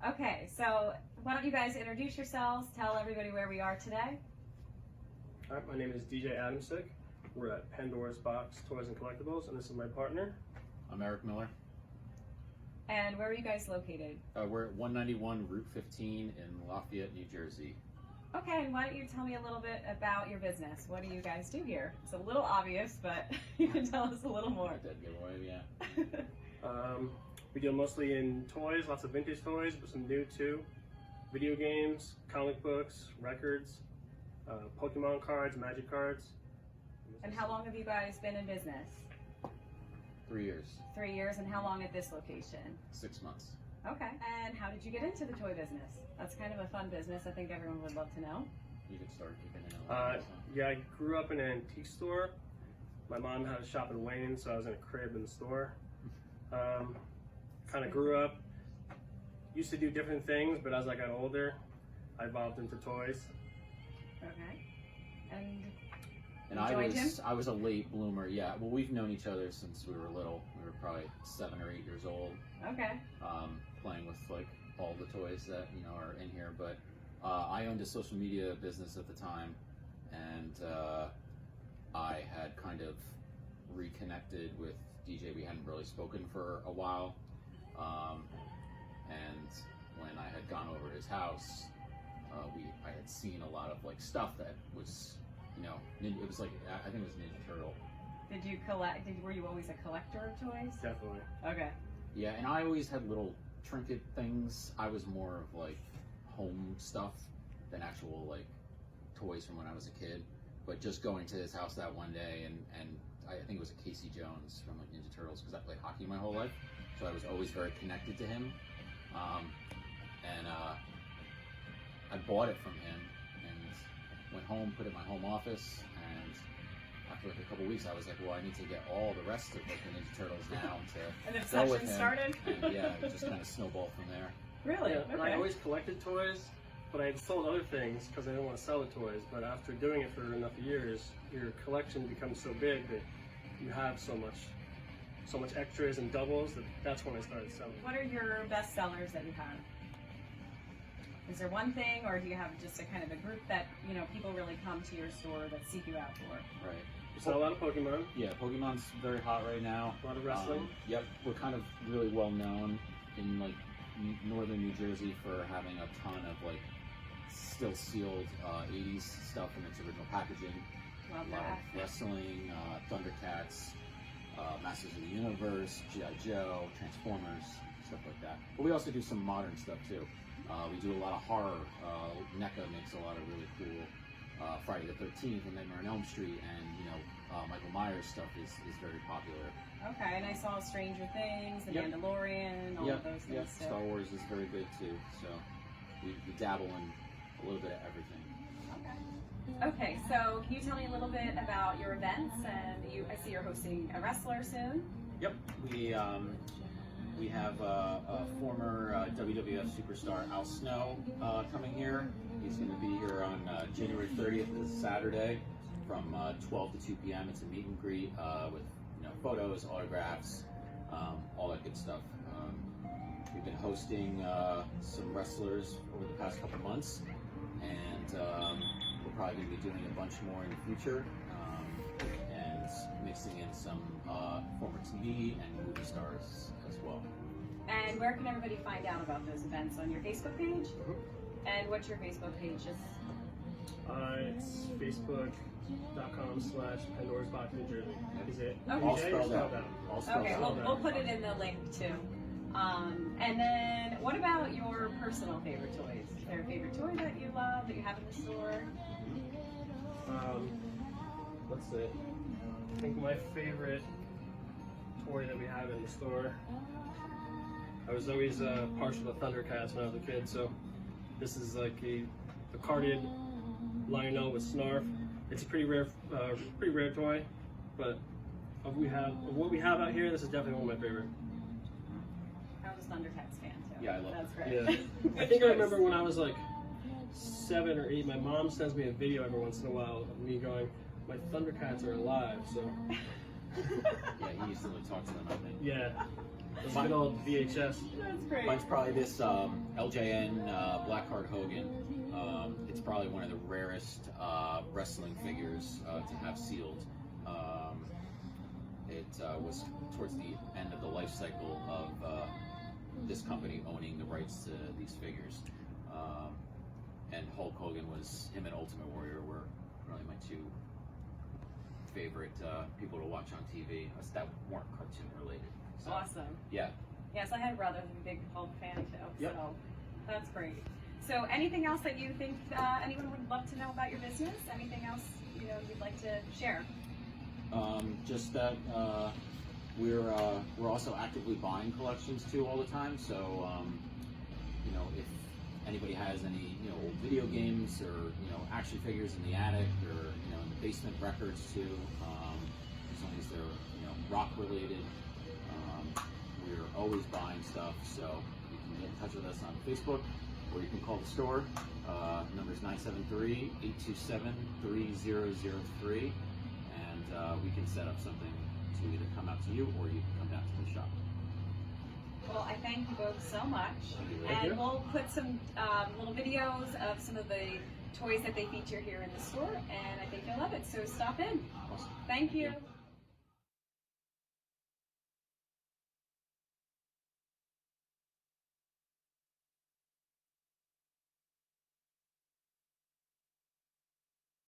Okay, so why don't you guys introduce yourselves, tell everybody where we are today. All right, my name is DJ Adamsick. We're at Pandora's Box Toys and Collectibles, and this is my partner. I'm Eric Miller. And where are you guys located? We're at 191 Route 15 in Lafayette, New Jersey. Okay, and why don't you tell me a little bit about your business? What do you guys do here? It's a little obvious, but you can tell us a little more. Dead giveaway, yeah. We deal mostly in toys, lots of vintage toys, but some new too. Video games, comic books, records, Pokemon cards, Magic cards. And how long have you guys been in business? 3 years. 3 years, and how long at this location? 6 months. Okay. And how did you get into the toy business? That's kind of a fun business. I think everyone would love to know. You could start kicking in. Yeah, I grew up in an antique store. My mom had a shop in Wayne, so I was in a crib in the store. Kind of grew up, used to do different things, but as I got older, I evolved into toys. Okay. And I was a late bloomer, yeah. Well, we've known each other since we were little. We were probably 7 or 8 years old. Okay. Playing with like all the toys that are in here. But I owned a social media business at the time, and I had kind of reconnected with DJ. We hadn't really spoken for a while, and when I had gone over to his house, I had seen a lot of like stuff that was. It was like, I think it was Ninja Turtle. Did you collect, were you always a collector of toys? Definitely. Okay. Yeah, and I always had little trinket things. I was more of like home stuff than actual like toys from when I was a kid. But just going to his house that one day, and I think it was a Casey Jones from like Ninja Turtles, because I played hockey my whole life. So I was always very connected to him. I bought it from him. Went home, put it in my home office, and after like a couple weeks, I was like, well, I need to get all the rest of like the Ninja Turtles now to and go with him. Started? And yeah, it just kind of snowballed from there. Really? Yeah, okay. I always collected toys, but I had sold other things because I didn't want to sell the toys. But after doing it for enough years, your collection becomes so big that you have so much extras and doubles that's when I started selling. What are your best sellers that you have? Is there one thing, or do you have just a kind of a group that people really come to your store that seek you out for? Right. We sell a lot of Pokemon. Yeah, Pokemon's very hot right now. A lot of wrestling. Yep, we're kind of really well known in like northern New Jersey for having a ton of like still sealed 80s stuff in its original packaging. Love a lot that. of wrestling, Thundercats, Masters of the Universe, G.I. Joe, Transformers, stuff like that. But we also do some modern stuff too. We do a lot of horror. NECA makes a lot of really cool Friday the 13th and Nightmare on Elm Street, and Michael Myers stuff is very popular. Okay, and I saw Stranger Things, The Yep. Mandalorian, all of those things. Yep. Too. Star Wars is very good too. So we dabble in a little bit of everything. Okay, so can you tell me a little bit about your events? And I see you're hosting a wrestler soon. Yep, we have a former WWF superstar Al Snow coming here. He's going to be here on January 30th, this Saturday, from 12 to 2 p.m. It's a meet and greet with photos, autographs, all that good stuff. We've been hosting some wrestlers over the past couple months, and we're probably going to be doing a bunch more in the future, and mixing in some former TV and movie stars as well. And where can everybody find out about those events? On your Facebook page? And what's your Facebook page? It's facebook.com/Pandora's Box New Jersey. Is it Okay. All DJ or spelled spelled out. out? All spelled Okay, out. we'll put it in the link too. And then what about your personal favorite toys? Is there a favorite toy that you love, that you have in the store? Let's see. I think my favorite toy that we have in the store, I was always partial to Thundercats when I was a kid, so this is like a carded Lionel with Snarf. It's a pretty rare toy, but of what we have out here, this is definitely one of my favorite. I was a Thundercats fan too. Yeah, I love That's it. great. Yeah. I think I remember when I was like 7 or 8, my mom sends me a video every once in a while of me going, my Thundercats are alive, so. Yeah, he used to like talk to them, I think. Yeah. It's a good old VHS. That's great. Mine's probably this LJN Blackheart Hogan. It's probably one of the rarest wrestling figures to have sealed. It was towards the end of the life cycle of this company owning the rights to these figures. And Hulk Hogan was, him and Ultimate Warrior were really my two favorite people to watch on TV that weren't cartoon related. So, Awesome. yeah. Yes, I had a brother who's a big Hulk fan too. Yep. So that's great. So anything else that you think anyone would love to know about your business? Anything else you'd like to share? Just that we're also actively buying collections too all the time. So if anybody has any old video games or action figures in the attic or in the basement, records too, as long as they're rock related, we're always buying stuff. So you can get in touch with us on Facebook, or you can call the store. Number's 973-827-3003, and we can set up something to either come out to you or you can come down to the shop. Well, I thank you both so much. Thank you. We'll put some little videos of some of the toys that they feature here in the store, and I think you'll love it. So stop in. Awesome. Thank you.